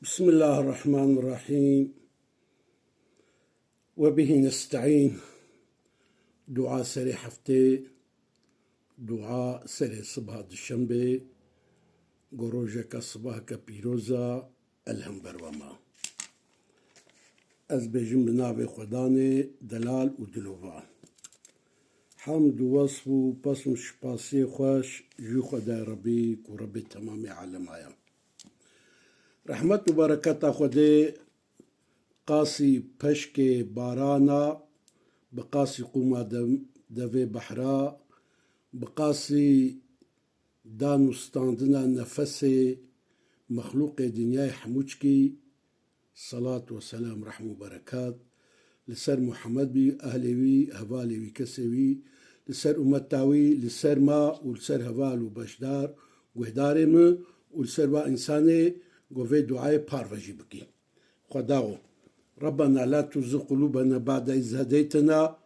بسم الله الرحمن الرحيم وبه نستعين. دعاء سري حفتي، دعاء سري صبح الشنبه، قروجك الصباح كبيروزا الهم بروما. از بجم بنابي خداني دلال ودلوفا حمد ووصف وبصم شباسي خوش جو خدا ربي وربي تمام عالمايا رحمت وبركات خدي قاسي پشك بارانا بقاسي قوما دوي بحراء بقاسي دانو ستاندنا نفسي مخلوق دنياي حموشكي صلاة وسلام رحمة وبركات لسر محمد بي أهلي هفالي وكسوي لسر أمتاوي لسر ما ولسر هفال وبشدار وهدارم ولسر با إنساني قوفي دعاي بارفجي بكي خداو ربنا لا تزغ قلوبنا بعد إذ هديتنا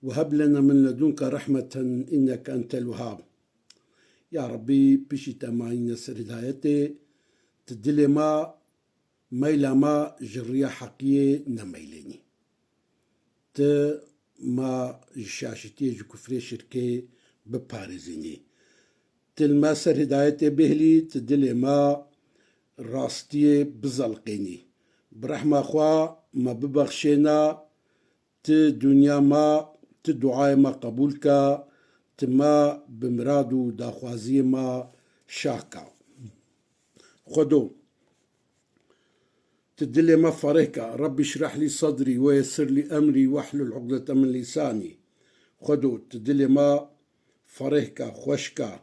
وهب لنا من لدنك رحمة إنك أنت الوهاب. يا ربي بشي تماين نسر هدايتي تدلي ما ميلا ما جريا حقية نميليني ت ما جشاشتي جكفري شركي ببارزيني تلما سر هدايتي بهلي تدلي ما راستي بزلقيني برحمة خوا ما ببخشينا دنيا ما دعاء ما قبولك تما بمرادو داخوازي ما شاكا خدو تدلي ما فريكا ربي اشرح لي صدري ويسر لي أمري واحلل عقدة من لساني خدو تدلي ما فريكا خوشكا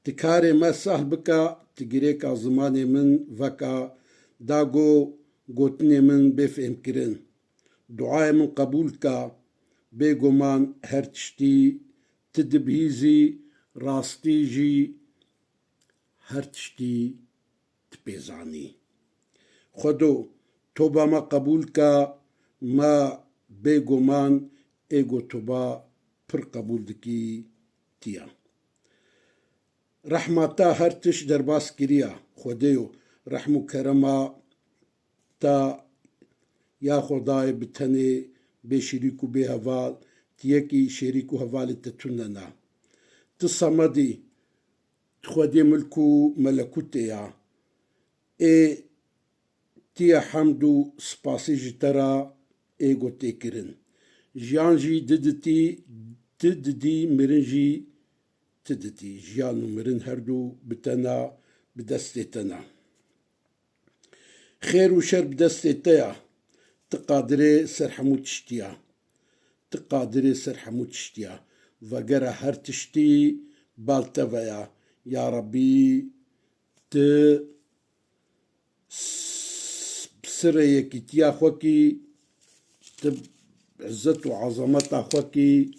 تكاري ما سهل بكا تجريكا زماني من فكا داغو قوتني من بفهم كرن دعاء من قبولك بيغمان هرتشتي تدبهيزي راستيجي هرتشتي تبيزاني خدو توبا ما قبولك ما بيغمان ايغو توبا پر قبول دكي تيا رحمتا هرتش درباس كريا خديو رحمو كرما تا يا خداي بتني بشريكو بهوال تيكي شريكو هوال تتننا تصمدي تخدي ملكو ملكوتيا تيا حمدو سباسي جترا ايغو تيكرن جيانجي تددي مرنجي تددي جيانو مرن هردو بتنا بدستتنا خير وشر بدستيا تقادري سرحمو تشتيا تقادري سرحمو تشتيا وغير هر تشتي بالتويا يا ربي بسريكي تيا خوكي عزت وعظمت خوكي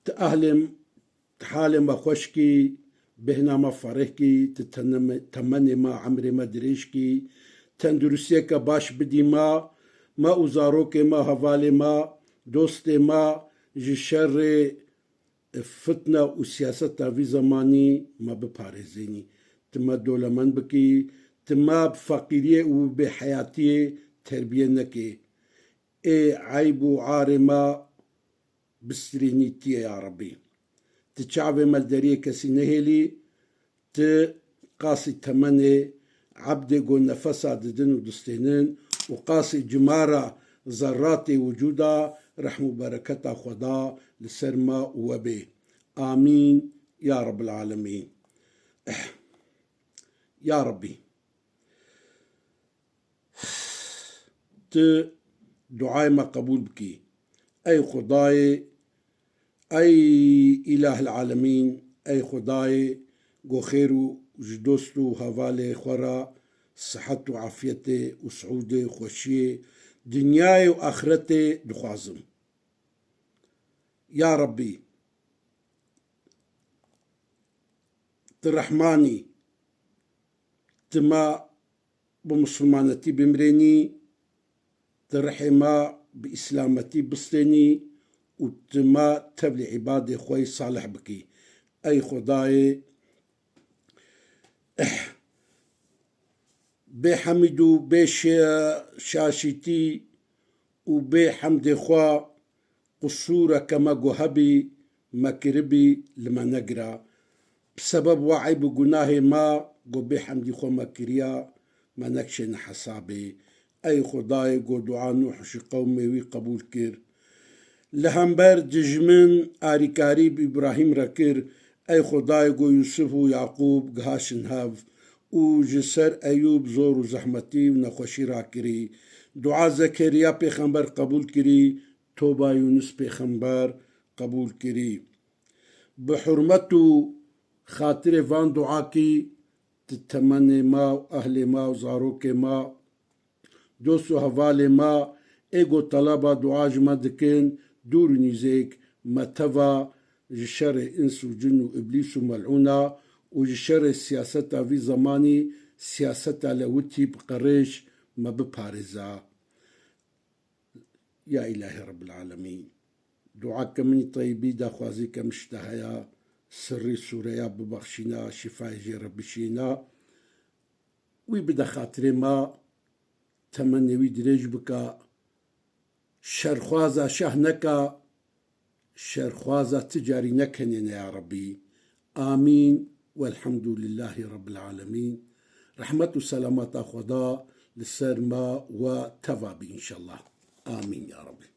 تأهلم تحالم خوشكي بهنا ما فرحكي تتمنى ما عمري ما دريشكي تندرسيك باش بدي ما أزاروك ما هفالي ما دوستي ما جشر فتنة وسياسة في زماني ما ببارزيني تما دولة من بكي تما بفقيرية وبحياتي تربية نكي عيب وعار ما بستريني تي يا ربي تشعبي مالدارية كسينهلي تقاسي تمني عبدي قول نفسها ددن ودستينين وقاسي جمارة ذراتي وجودا رحمة بركتها خدا لسرما وبي آمين يا رب العالمين. يا ربي دعاء ما قبول بكي أي خداي أي إله العالمين أي خداي جو خيرو جدوستو هفالي خورا صحة وعافيتي وسعودة خوشية دنياي وآخرتي دخوازم يا ربي ترحماني تما بمسلمانتي بمريني ترحما بإسلامتي بسليني وتما تبلي عبادي خوي صالح بكي أي خداي بي حمد و بي شاشتي و بي حمد خوا قصورة كما جهبي مكربي لما نقرا بسبب وعي بجناه ما جو بي حمد خوا مكريا ما نكشن حسابي أي خداي جو دعاء نوح شي قومي وي قبول كير لهمبر دجمن آريكاري بإبراهيم ركير أي خداي جو يوسف ويعقوب جهاشن هاف و جسر أيوب زور وزحمتي ونخوشي راكري دعاء زكريا پیغمبر قبول كري توبة يونس پیغمبر قبول كري بحرمته خاطر فان دعاكي تتمنى ما أهل ما وزاروك ما دوستو حوالي ما ايگو طلبا دعا جما دكين دور نيزيك متوا جشر انس وجن وابليس وملعونا وجشر السياسة في زماني سياسة لوتي بقريش ما ببارزا يا إلهي رب العالمين دعاك مني طيبي دا خوازيك مشتهيا سري سوريا ببخشينا شفاء جي ربشينا ويبدا خاطري ما تمني ويدريج بكا شرخوازا شهنكا شرخوازا تجاري نكنين يا ربي آمين والحمد لله رب العالمين رحمة وسلامة خدا للسرما وتفابي إن شاء الله آمين يا ربي